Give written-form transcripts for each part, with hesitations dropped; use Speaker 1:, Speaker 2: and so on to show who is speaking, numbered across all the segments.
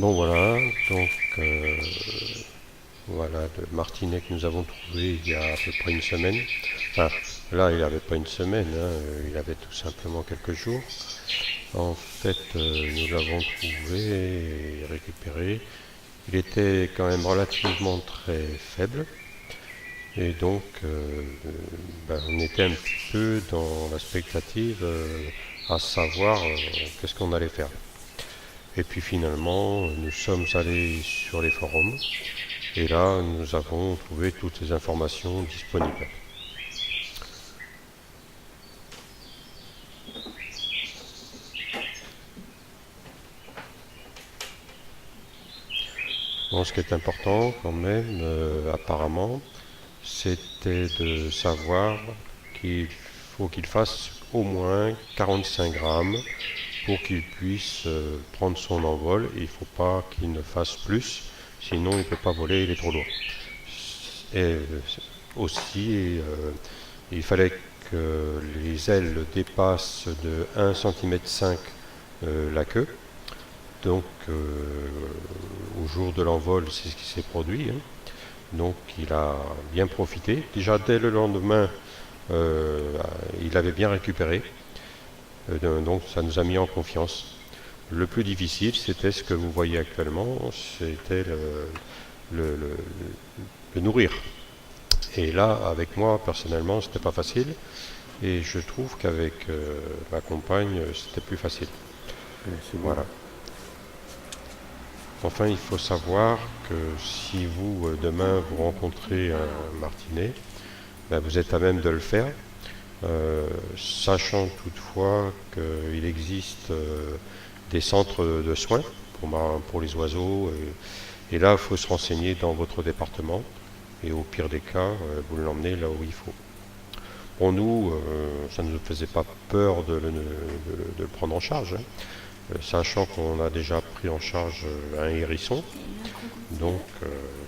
Speaker 1: Bon voilà, donc voilà le martinet que nous avons trouvé il y a à peu près une semaine. Enfin, là il n'avait pas une semaine, hein, il avait tout simplement quelques jours. En fait, nous l'avons trouvé et récupéré. Il était quand même relativement très faible. Et donc, on était un petit peu dans la spectative à savoir qu'est-ce qu'on allait faire. Et puis finalement, nous sommes allés sur les forums et là, nous avons trouvé toutes les informations disponibles. Bon, ce qui est important quand même, apparemment, c'était de savoir qu'il faut qu'il fasse au moins 45 grammes pour qu'il puisse prendre son envol. Et il ne faut pas qu'il ne fasse plus, sinon il ne peut pas voler, il est trop lourd. Et aussi, il fallait que les ailes dépassent de 1,5 cm la queue. Donc, au jour de l'envol, c'est ce qui s'est produit, hein. Donc, il a bien profité. Déjà, dès le lendemain, il avait bien récupéré. Donc, ça nous a mis en confiance. Le plus difficile, c'était ce que vous voyez actuellement, c'était le, le, le nourrir. Et là, avec moi, personnellement, c'était pas facile. Et je trouve qu'avec ma compagne, c'était plus facile.
Speaker 2: C'est bon.
Speaker 1: Voilà. Enfin, il faut savoir que si vous, demain, vous rencontrez un martinet, ben, vous êtes à même de le faire, sachant toutefois qu'il existe des centres de soins pour les oiseaux. Et là, il faut se renseigner dans votre département. Et au pire des cas, vous l'emmenez là où il faut. Pour nous, ça ne nous faisait pas peur de le prendre en charge, hein, sachant qu'on a déjà pris en charge un hérisson. Donc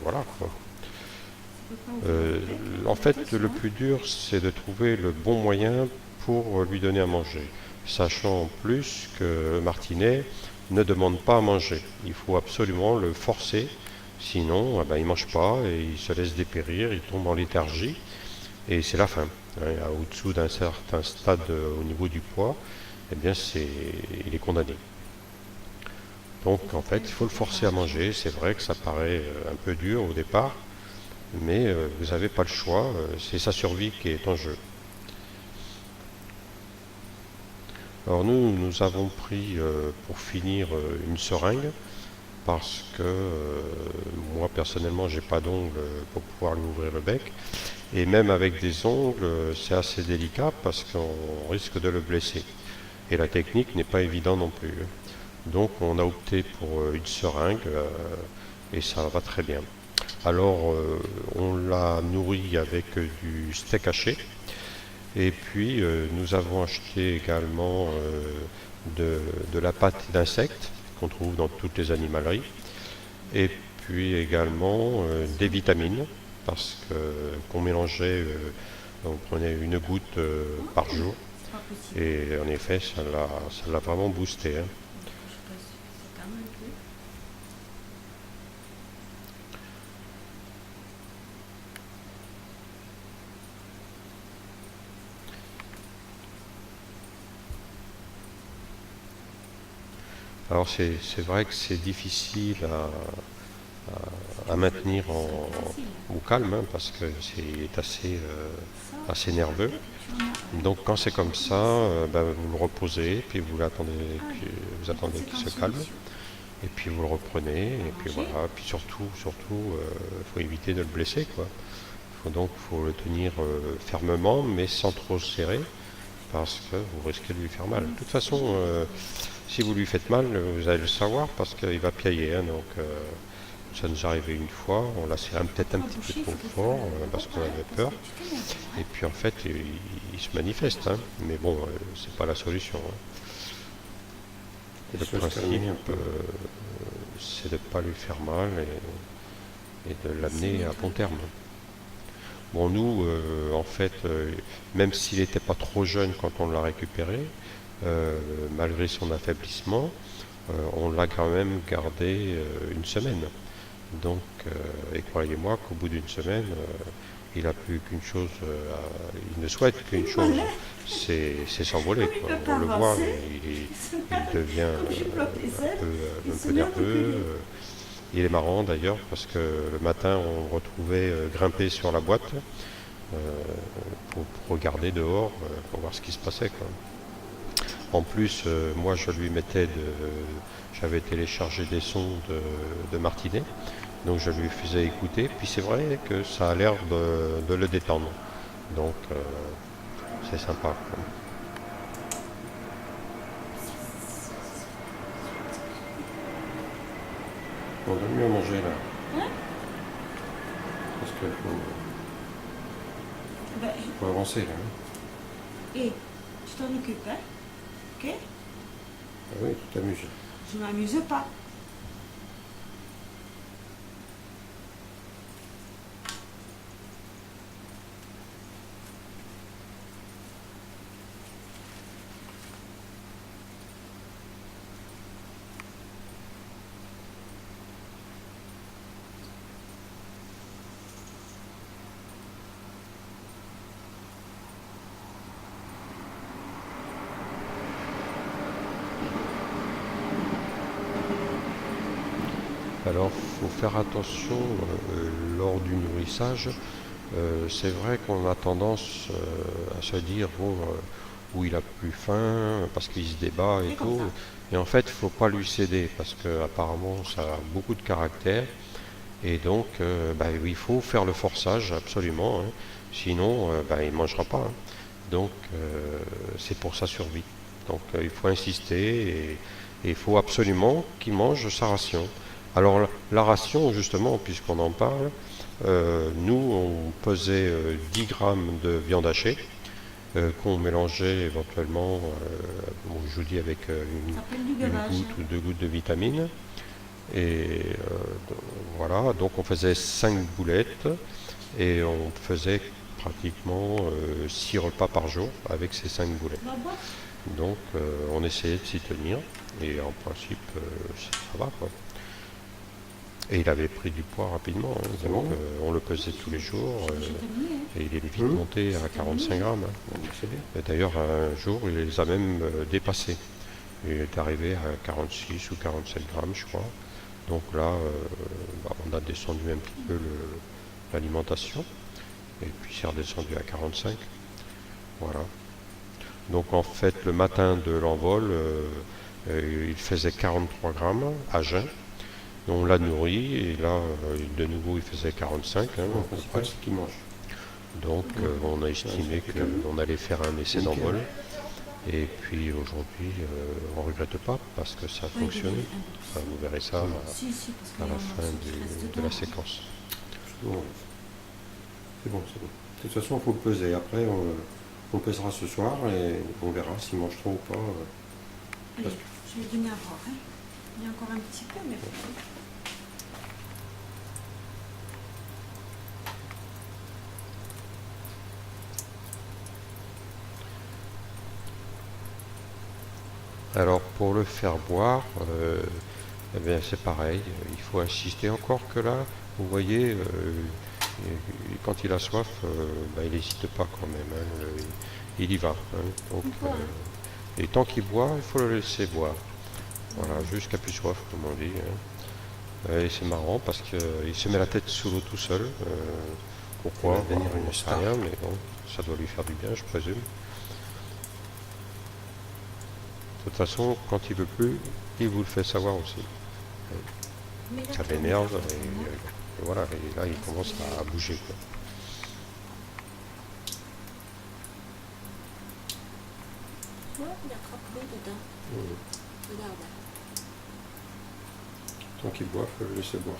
Speaker 1: voilà quoi. En fait, le plus dur, c'est de trouver le bon moyen pour lui donner à manger, sachant en plus que le martinet ne demande pas à manger. Il faut absolument le forcer, sinon il ne mange pas et il se laisse dépérir, il tombe en léthargie et c'est la fin. Au-dessous d'un certain stade au niveau du poids, eh bien il est condamné. Donc en fait, il faut le forcer à manger. C'est vrai que ça paraît un peu dur au départ, mais vous n'avez pas le choix. C'est sa survie qui est en jeu. Alors nous avons pris pour finir une seringue parce que moi personnellement, j'ai pas d'ongles pour pouvoir lui ouvrir le bec. Et même avec des ongles, c'est assez délicat parce qu'on risque de le blesser. Et la technique n'est pas évidente non plus. Donc on a opté pour une seringue et ça va très bien. Alors on l'a nourri avec du steak haché. Et puis nous avons acheté également de la pâte d'insectes qu'on trouve dans toutes les animaleries. Et puis également des vitamines parce qu'on mélangeait, on prenait une goutte par jour. Et en effet, ça l'a vraiment boosté, hein. Alors c'est vrai que c'est difficile à maintenir au calme, hein, parce que c'est assez nerveux. Donc quand c'est comme ça, vous le reposez, puis vous attendez qu'il se calme, et puis vous le reprenez, et puis voilà. Puis surtout, faut éviter de le blesser, quoi. Faut le tenir fermement, mais sans trop serrer, parce que vous risquez de lui faire mal. De toute façon, si vous lui faites mal, vous allez le savoir, parce qu'il va piailler, hein, donc ça nous est arrivé une fois, on l'a serré peut-être un petit peu trop fort, parce qu'on avait peur, et puis en fait, il se manifeste, hein. Mais bon, c'est pas la solution, hein. Le principe, c'est de ne pas lui faire mal et de l'amener à bon terme. Bon, nous, en fait, même s'il n'était pas trop jeune quand on l'a récupéré, malgré son affaiblissement, on l'a quand même gardé une semaine. Donc, et croyez-moi qu'au bout d'une semaine, il a plus qu'une chose, il ne souhaite qu'une chose, c'est s'envoler. On le voit, il devient un peu nerveux. Il est marrant d'ailleurs parce que le matin, on le retrouvait grimpé sur la boîte pour regarder dehors, pour voir ce qui se passait, quoi. En plus, moi, j'avais téléchargé des sons de Martinet, donc je lui faisais écouter. Puis c'est vrai que ça a l'air de le détendre, donc c'est sympa, quoi. On donne mieux à manger là,
Speaker 2: Hein?
Speaker 1: parce qu'il
Speaker 2: Ben,
Speaker 1: faut avancer là.
Speaker 2: et tu t'en occupes, hein? Ok?
Speaker 1: Ah oui, tu t'amuses.
Speaker 2: Je m'amuse pas.
Speaker 1: Alors, il faut faire attention lors du nourrissage. C'est vrai qu'on a tendance à se dire, bon, où il a plus faim, parce qu'il se débat et tout. Et en fait, il ne faut pas lui céder, parce qu'apparemment, ça a beaucoup de caractère. Et donc, il faut faire le forçage, absolument, hein. Sinon, il ne mangera pas, hein. Donc, c'est pour sa survie. Donc, il faut insister et il faut absolument qu'il mange sa ration. Alors, la ration, justement, puisqu'on en parle, nous, on pesait 10 grammes de viande hachée qu'on mélangeait éventuellement, je vous dis, avec une goutte ou deux gouttes de vitamines. Et voilà, donc on faisait 5 boulettes et on faisait pratiquement 6 repas par jour avec ces 5 boulettes. Donc on essayait de s'y tenir et en principe ça va, quoi. Et il avait pris du poids rapidement, hein. Donc on le pesait tous les jours et il est vite monté à 45 grammes, hein. Et d'ailleurs un jour il les a même dépassés. Il est arrivé à 46 ou 47 grammes, je crois. Donc là, on a descendu un petit peu l'alimentation. Et puis c'est redescendu à 45. Voilà. Donc en fait, le matin de l'envol, il faisait 43 grammes à jeun. On l'a nourri et là, de nouveau, il faisait 45. Hein, le principal, c'est qu'il mange. Donc on a estimé qu'on allait faire un essai d'envol. Et puis aujourd'hui, on ne regrette pas parce que ça a fonctionné. Enfin, vous verrez ça à la fin de la séquence. C'est bon, c'est bon. De toute façon, il faut le peser. Après, on pesera ce soir et on verra s'il mange trop ou pas.
Speaker 2: Allez, je vais venir voir, hein. Il y a encore un petit peu, mais...
Speaker 1: Alors pour le faire boire, eh bien, c'est pareil, il faut insister encore que là, vous voyez, quand il a soif, il n'hésite pas quand même, hein, il y va, hein. Donc, et tant qu'il boit, il faut le laisser boire. Voilà, jusqu'à plus soif, comme on dit, hein. Et c'est marrant parce qu'il se met la tête sous l'eau tout seul. Pourquoi? Il ne sait rien, mais bon, ça doit lui faire du bien, je présume. De toute façon, quand il veut plus, il vous le fait savoir aussi. Ça l'énerve et voilà, et là il commence à bouger, quoi.
Speaker 2: Il attrape l'eau dedans. Regarde.
Speaker 1: Tant qu'il boit, il faut le laisser boire.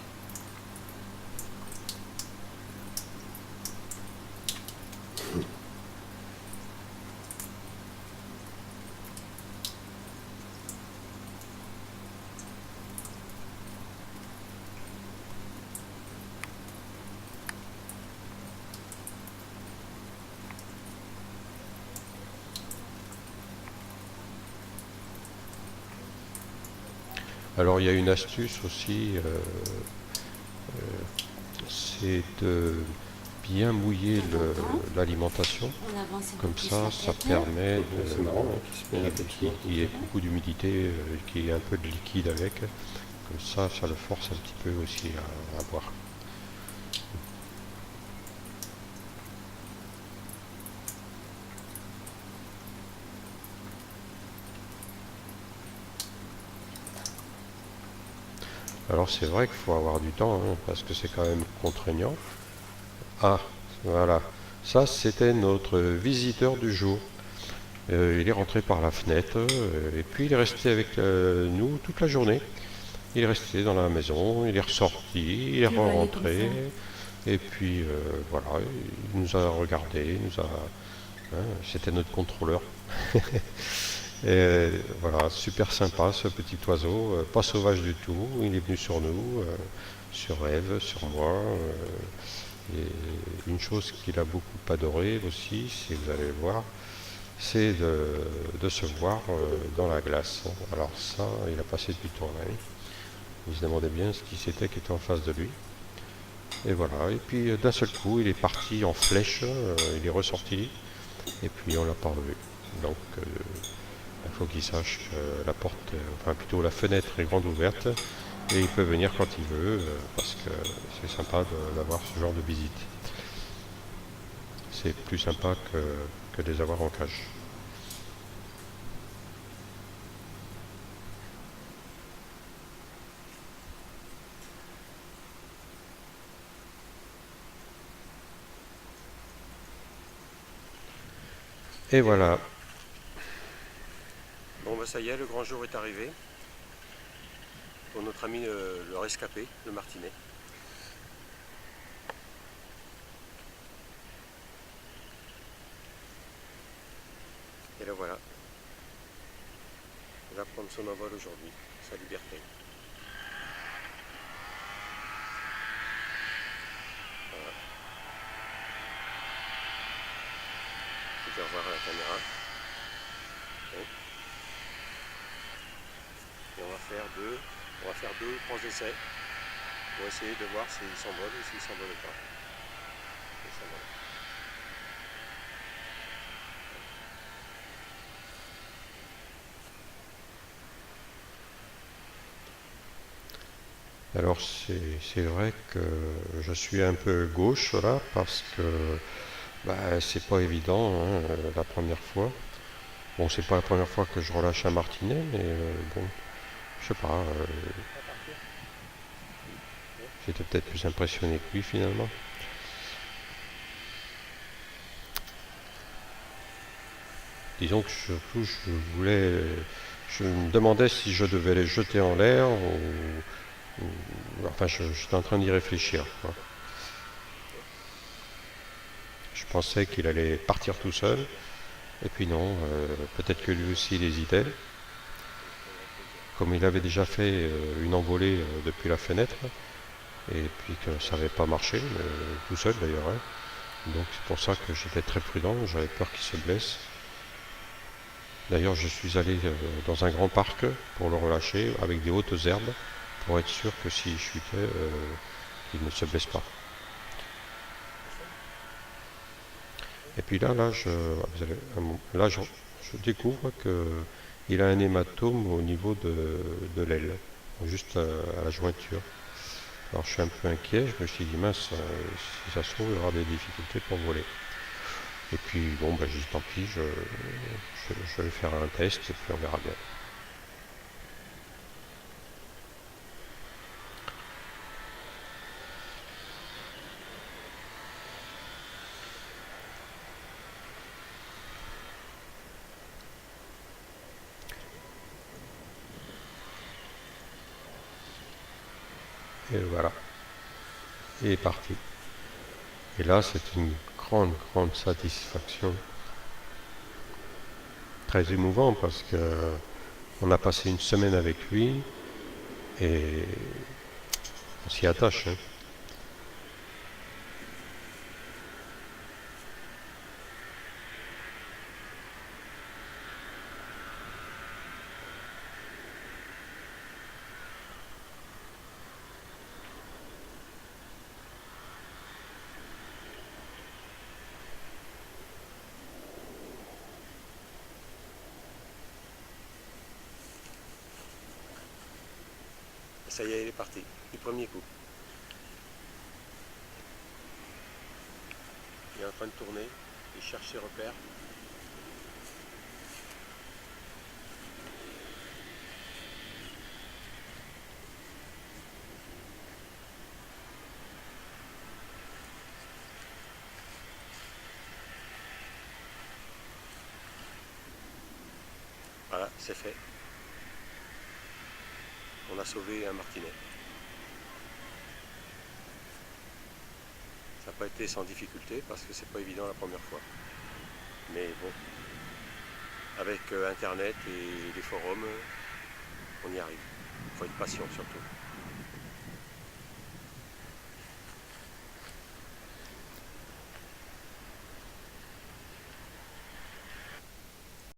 Speaker 1: Alors il y a une astuce aussi, c'est de bien mouiller l'alimentation.
Speaker 2: On avance un peu
Speaker 1: Comme
Speaker 2: plus
Speaker 1: ça,
Speaker 2: la
Speaker 1: ça
Speaker 2: tête.
Speaker 1: permet
Speaker 3: C'est marrant, hein, qu'il se met la tête
Speaker 1: qu'il y ait beaucoup d'humidité, qu'il y ait un peu de liquide avec. Comme ça le force un petit peu aussi à boire. Alors c'est vrai qu'il faut avoir du temps, hein, parce que c'est quand même contraignant. Ah, voilà. Ça, c'était notre visiteur du jour. Il est rentré par la fenêtre, et puis il est resté avec nous toute la journée. Il est resté dans la maison, il est ressorti, il est
Speaker 2: Tu vas aller comme
Speaker 1: rentré,
Speaker 2: ça.
Speaker 1: et puis voilà, il nous a regardé, c'était notre contrôleur. Et voilà, super sympa ce petit oiseau, pas sauvage du tout. Il est venu sur nous, sur Ève, sur moi. Et une chose qu'il a beaucoup adoré aussi, si vous allez le voir, c'est de se voir dans la glace. Alors ça, il a passé du temps là. Il se demandait bien ce qui c'était qui était en face de lui. Et voilà, et puis d'un seul coup, il est parti en flèche, il est ressorti, et puis on l'a pas revu. Donc il faut qu'il sache que la porte, enfin plutôt la fenêtre est grande ouverte, et il peut venir quand il veut, parce que c'est sympa d'avoir ce genre de visite. C'est plus sympa que de les avoir en cage. Et voilà. Bon bah ça y est, le grand jour est arrivé. Pour notre ami le rescapé, le martinet. Et là voilà. Il va prendre son envol aujourd'hui, sa liberté. Voilà. Je vais revoir à la caméra. Bon. Et on va faire deux ou trois essais pour essayer de voir s'il s'envole ou s'il s'envole pas. Et ça va. Alors c'est vrai que je suis un peu gauche là parce que c'est pas évident, hein, la première fois. Bon, c'est pas la première fois que je relâche un martinet, mais bon, je sais pas, j'étais peut-être plus impressionné que lui finalement. Disons que surtout je me demandais si je devais les jeter en l'air enfin j'étais en train d'y réfléchir, quoi. Je pensais qu'il allait partir tout seul, et puis non, peut-être que lui aussi il hésitait. Comme il avait déjà fait une envolée depuis la fenêtre, et puis que ça n'avait pas marché, tout seul d'ailleurs, hein. Donc c'est pour ça que j'étais très prudent, j'avais peur qu'il se blesse. D'ailleurs je suis allé dans un grand parc pour le relâcher avec des hautes herbes, pour être sûr que s'il chutait, qu'il ne se blesse pas. Et puis je découvre qu'il a un hématome au niveau de l'aile, juste à la jointure. Alors je suis un peu inquiet, je me suis dit mince, si ça se trouve, il y aura des difficultés pour voler. Et puis bon, j'ai dit tant pis, je vais faire un test et puis on verra bien. Et voilà, il est parti. Et là, c'est une grande, grande satisfaction. Très émouvant parce que on a passé une semaine avec lui et on s'y attache, hein. ça y est, il est parti, du premier coup. Il est en train de tourner, il cherche ses repères. Voilà, c'est fait. On a sauvé un martinet. Ça n'a pas été sans difficulté parce que c'est pas évident la première fois. Mais bon, avec Internet et les forums, on y arrive. Il faut être patient surtout.